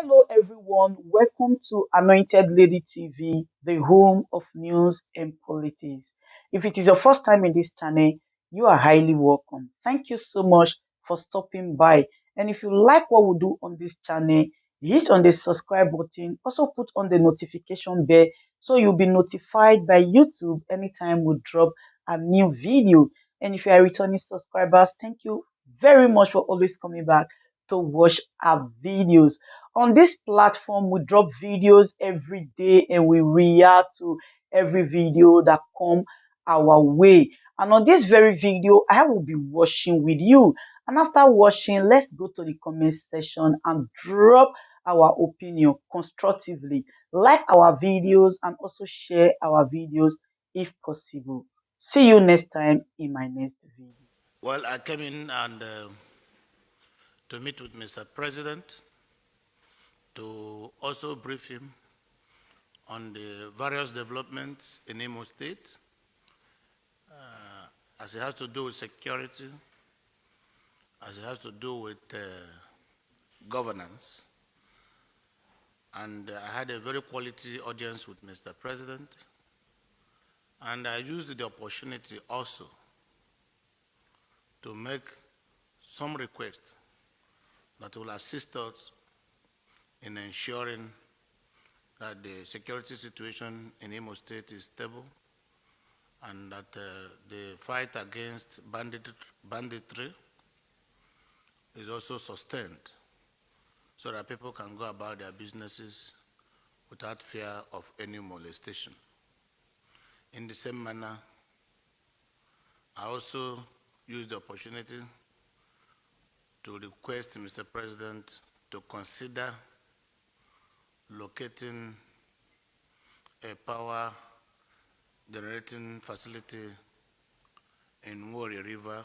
Hello, everyone. Welcome to Anointed Lady TV, the home of news and politics. If it is your first time in this channel, you are highly welcome. Thank you so much for stopping by. And if you like what we do on this channel, hit on the subscribe button. Also, put on the notification bell so you'll be notified by YouTube anytime we drop a new video. And if you are returning subscribers, thank you very much for always coming back to watch our videos. On this platform, we drop videos every day and we react to every video that come our way. And on this very video, I will be watching with you. And after watching, let's go to the comment section and drop our opinion constructively. Like our videos and also share our videos if possible. See you next time in my next video. Well, I came in and to meet with Mr. President to also brief him on the various developments in Imo State as it has to do with security, as it has to do with governance. And I had a very quality audience with Mr. President. And I used the opportunity also to make some requests that will assist us in ensuring that the security situation in Imo State is stable and that the fight against banditry is also sustained so that people can go about their businesses without fear of any molestation. In the same manner, I also use the opportunity to request Mr. President to consider locating a power generating facility in Warrior River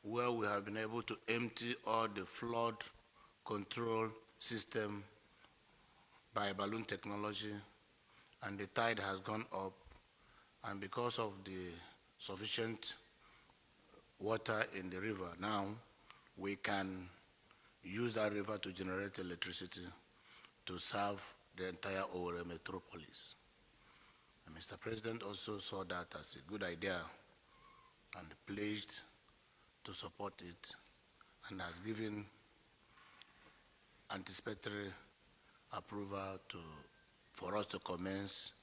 where we have been able to empty all the flood control system by balloon technology, and the tide has gone up, and because of the sufficient water in the river now, we can use that river to generate electricity to serve the entire Owerri metropolis. And Mr. President also saw that as a good idea and pledged to support it and has given anticipatory approval for us to commence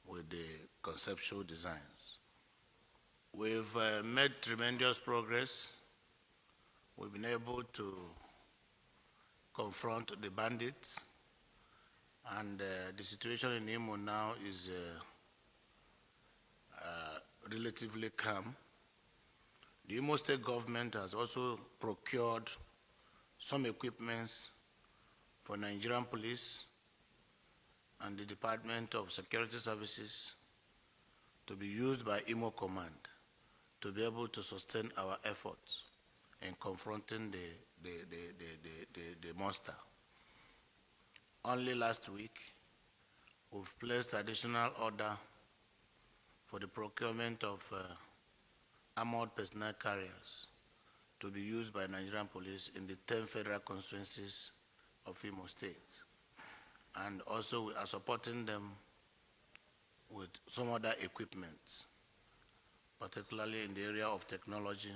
with the conceptual designs. We've made tremendous progress. We've been able to confront the bandits, and the situation in Imo now is relatively calm. The Imo State government has also procured some equipments for Nigerian police and the Department of Security Services to be used by Imo Command to be able to sustain our efforts in confronting the monster. Only last week, we've placed additional order for the procurement of armored personnel carriers to be used by Nigerian police in the 10 federal constituencies of Imo State. And also we are supporting them with some other equipment, particularly in the area of technology,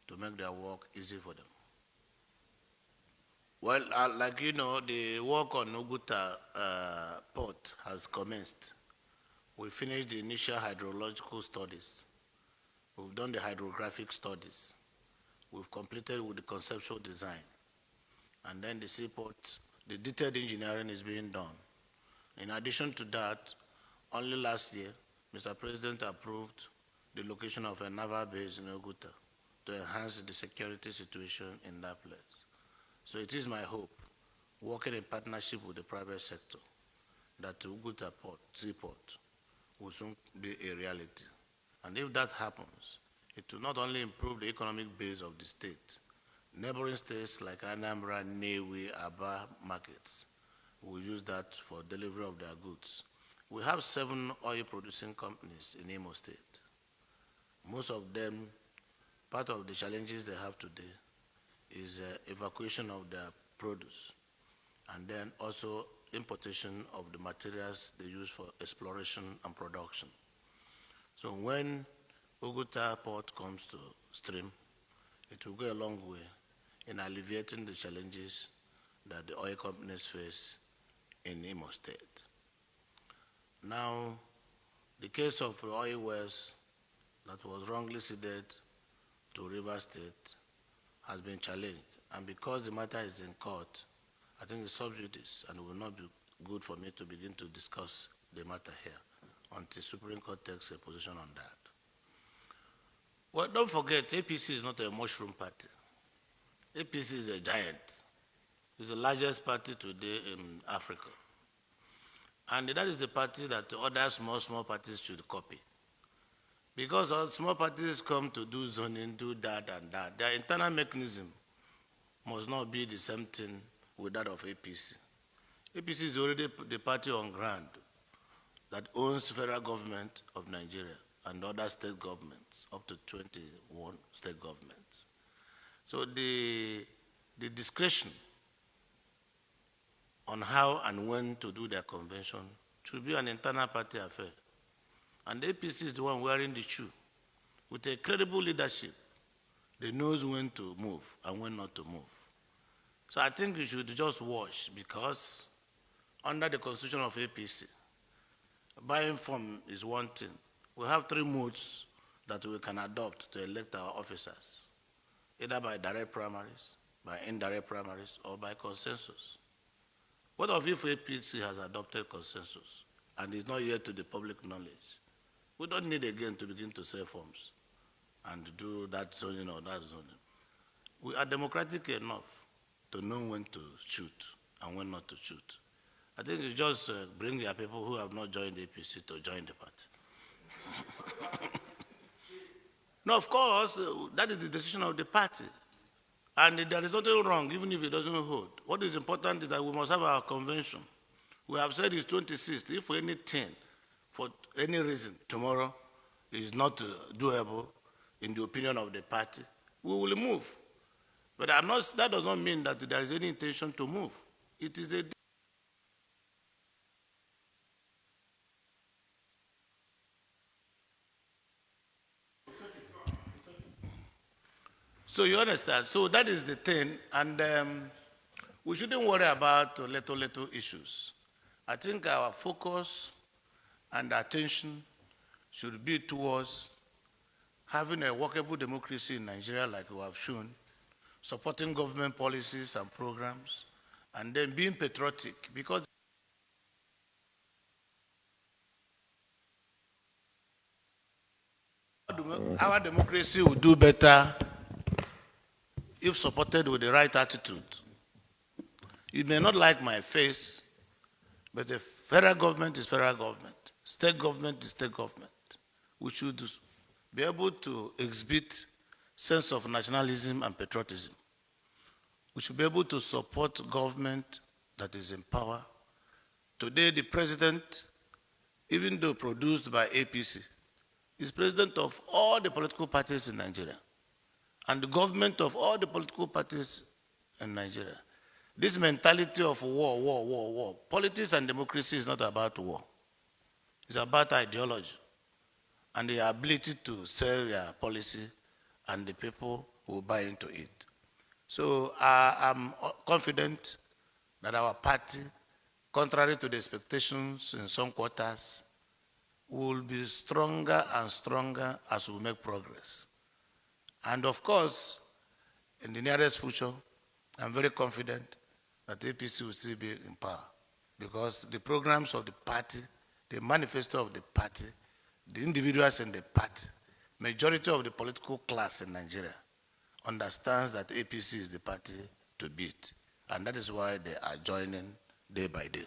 to make their work easy for them. Well, like you know, the work on Oguta port has commenced. We finished the initial hydrological studies. We've done the hydrographic studies. We've completed with the conceptual design. And then the seaport, the detailed engineering is being done. In addition to that, only last year, Mr. President approved the location of a naval base in Oguta to enhance the security situation in that place. So it is my hope, working in partnership with the private sector, that Oguta port, seaport, will soon be a reality. And if that happens, it will not only improve the economic base of the state, neighboring states like Anambra, Newi, Aba markets will use that for delivery of their goods. We have 7 oil-producing companies in Imo State. Most of them, part of the challenges they have today is evacuation of their produce. and then also importation of the materials they use for exploration and production. So when Oguta port comes to stream, it will go a long way in alleviating the challenges that the oil companies face in Imo State. Now, the case of the oil wells that was wrongly ceded to River State has been challenged. And because the matter is in court, I think it's sub judice, and it will not be good for me to begin to discuss the matter here until Supreme Court takes a position on that. Well, don't forget, APC is not a mushroom party. APC is a giant. It's the largest party today in Africa. And that is the party that other small parties should copy. Because all small parties come to do zoning, do that and that. Their internal mechanism must not be the same thing with that of APC. APC is already the party on ground that owns the federal government of Nigeria and other state governments, up to 21 state governments. So the discretion on how and when to do their convention should be an internal party affair. And the APC is the one wearing the shoe. With a credible leadership, they knows when to move and when not to move. So I think we should just watch, because under the constitution of APC, buying form is one thing. We have 3 modes that we can adopt to elect our officers, either by direct primaries, by indirect primaries, or by consensus. What if APC has adopted consensus and is not yet to the public knowledge? We don't need again to begin to sell forms and do that zoning or that zoning. We are democratic enough to know when to shoot and when not to shoot. I think you just bring your people who have not joined the APC to join the party. No, of course, that is the decision of the party. And there is nothing wrong, even if it doesn't hold. What is important is that we must have our convention. We have said it's 26th. If anything, for any reason, tomorrow is not doable in the opinion of the party, we will move. But that does not mean that there is any intention to move. It is a So you understand? So that is the thing, and we shouldn't worry about little issues. I think our focus and attention should be towards having a workable democracy in Nigeria like we have shown, supporting government policies and programs, and then being patriotic, because our democracy will do better if supported with the right attitude. You may not like my face, but the federal government is federal government. State government is state government. We should be able to exhibit sense of nationalism and patriotism. We should be able to support government that is in power. Today, the president, even though produced by APC, is president of all the political parties in Nigeria and the government of all the political parties in Nigeria. This mentality of war. Politics and democracy is not about war. It's about ideology and the ability to sell their policy, and the people will buy into it. So I'm confident that our party, contrary to the expectations in some quarters, will be stronger and stronger as we make progress. And of course, in the nearest future, I'm very confident that APC will still be in power, because the programs of the party, the manifesto of the party, the individuals in the party, majority of the political class in Nigeria understands that APC is the party to beat. And that is why they are joining day by day.